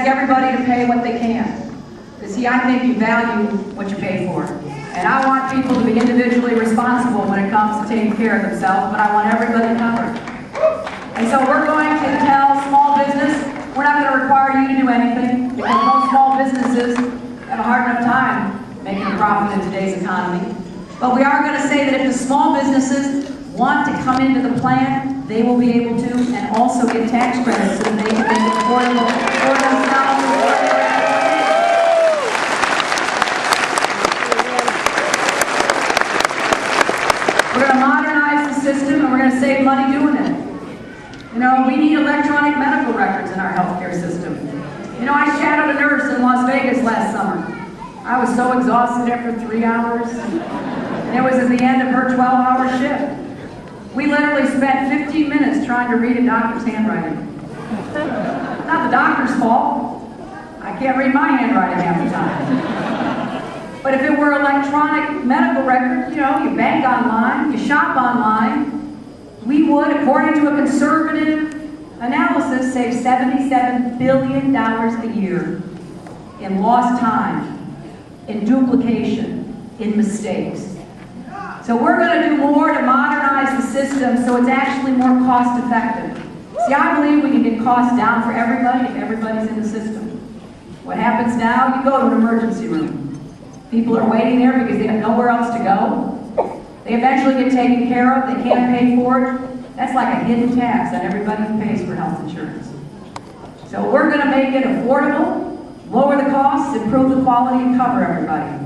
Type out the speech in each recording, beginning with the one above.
ask everybody to pay what they can. Because see, I think you value what you pay for. And I want people to be individually responsible when it comes to taking care of themselves, but I want everybody covered. And so we're going to tell small business, we're not going to require you to do anything, because most small businesses have a hard enough time making a profit in today's economy. But we are going to say that if the small businesses want to come into the plan, they will be able to, and also get tax credits so that they can make it affordable for themselves and for their employees. We're going to modernize the system, and we're going to save money doing it. You know, we need electronic medical records in our healthcare system. You know, I shadowed a nurse in Las Vegas last summer. I was so exhausted after 3 hours, and it was at the end of her 12-hour shift. We literally spent 15 minutes trying to read a doctor's handwriting. Not the doctor's fault. I can't read my handwriting half the time. But if it were electronic medical record, you know, you bank online, you shop online, we would, according to a conservative analysis, save $77 billion a year in lost time, in duplication, in mistakes. So we're going to do more to modernize the system so it's actually more cost effective. See, I believe we can get costs down for everybody if everybody's in the system. What happens now, you go to an emergency room. People are waiting there because they have nowhere else to go. They eventually get taken care of, they can't pay for it. That's like a hidden tax on everybody who pays for health insurance. So we're going to make it affordable, lower the costs, improve the quality, and cover everybody.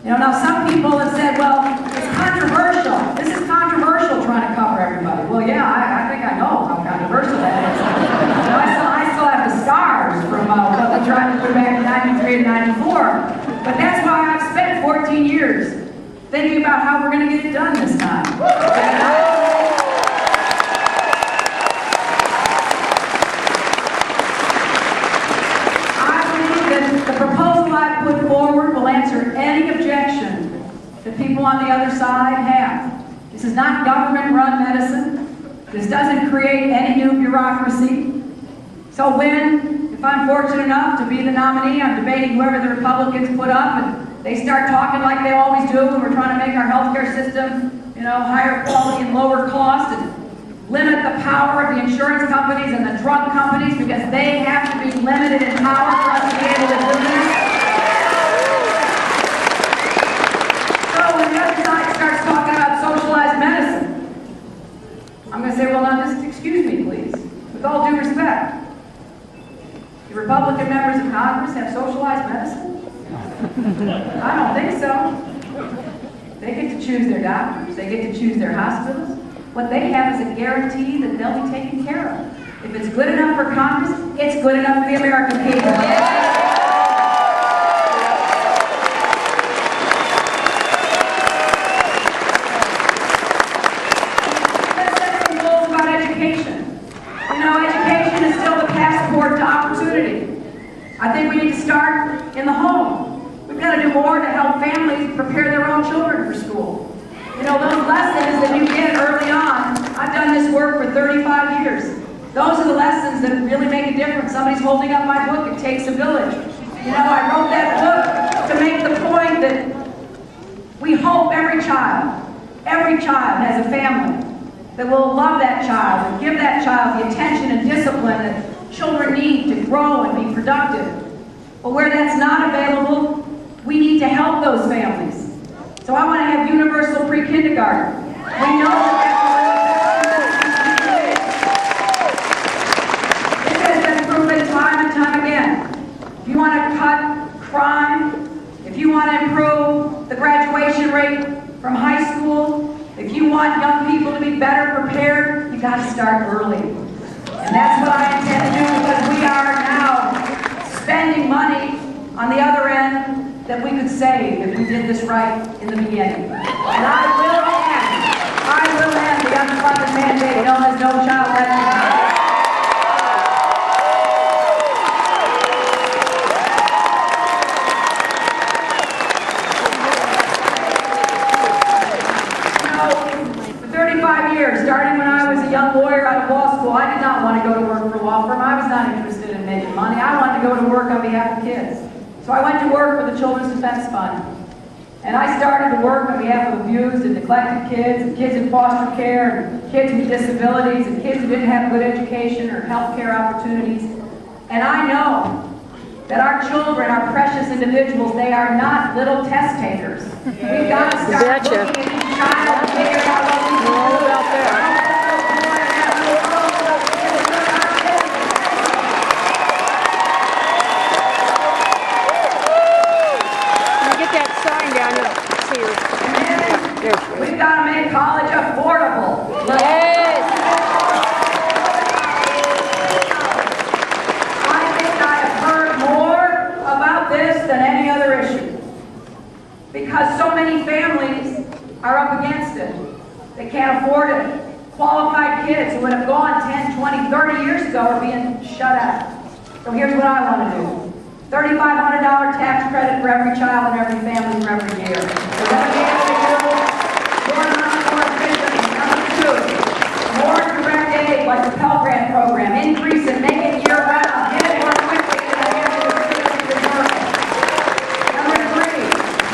You know, now some people have said, well, it's controversial. This is controversial trying to cover everybody. Well, yeah, I think I know how controversial that is. You know, I still have the scars from what we tried to do back in 93 and 94. But that's why I've spent 14 years thinking about how we're going to get it done this time. The proposal I put forward will answer any objection that people on the other side have. This is not government-run medicine. This doesn't create any new bureaucracy. So if I'm fortunate enough to be the nominee, I'm debating whoever the Republicans put up, and they start talking like they always do, and we're trying to make our healthcare system, you know, higher quality and lower cost, and limit the power of the insurance companies and the drug companies because they have to be limited in power for us to be able to do this. So when the other side starts talking about socialized medicine, I'm going to say, well, now just excuse me, please, with all due respect. The Republican members of Congress have socialized medicine? I don't think so. They get to choose their doctors. They get to choose their hospitals. What they have is a guarantee that they'll be taken care of. If it's good enough for Congress, it's good enough for the American people. Let's set some goals about education. You know, education is still the passport to opportunity. I think we need to start in the home. We've got to do more to help families prepare their own children for school. You know, those lessons that you get early on, I've done this work for 35 years. Those are the lessons that really make a difference. Somebody's holding up my book, It Takes a Village. You know, I wrote that book to make the point that we hope every child has a family that will love that child and give that child the attention and discipline that children need to grow and be productive. But where that's not available, we need to help those families. So I want to have universal pre-kindergarten. We know that this has been proven time and time again. If you want to cut crime, if you want to improve the graduation rate from high school, if you want young people to be better prepared, you've got to start early. And that's what I intend to do because we are now spending money on the other end that we could save if we did this right in the beginning. And I will end the unfunded mandate known as No Child Left Behind. You know, for 35 years, starting when I was a young lawyer out of law school, I did not want to go to work for a law firm. I was not interested in making money. I wanted to go to work on behalf of kids. So I went to work for the Children's Defense Fund. And I started to work on behalf of abused and neglected kids, and kids in foster care, and kids with disabilities, and kids who didn't have good education or health care opportunities. And I know that our children are precious individuals. They are not little test takers. We've got to start looking at each child and figure out what we can do about that. We've got to make college affordable. Yes. I think I have heard more about this than any other issue, because so many families are up against it. They can't afford it. Qualified kids who would have gone 10, 20, 30 years ago are being shut out. So here's what I want to do. $3,500 tax credit for every child and every family for every year. We're going to be able to do more efficient. Number two, more direct aid like the Pell Grant program. Increase it, make it year-round. Get it more quickly than the hands of the citizens deserve it. Number three,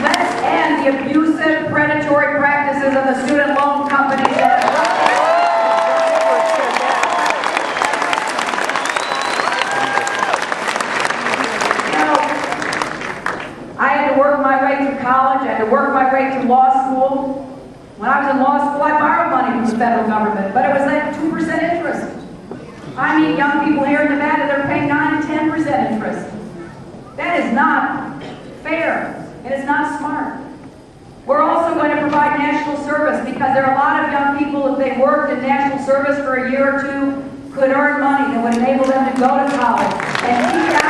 let's end the abusive, predatory practices of the student loan companies that college, I had to work my way through law school. When I was in law school, I borrowed money from the federal government, but it was like 2% interest. I meet young people here in Nevada, they're paying 9 and 10% interest. That is not fair, and it's not smart. We're also going to provide national service, because there are a lot of young people, if they worked in national service for a year or two, could earn money that would enable them to go to college and keep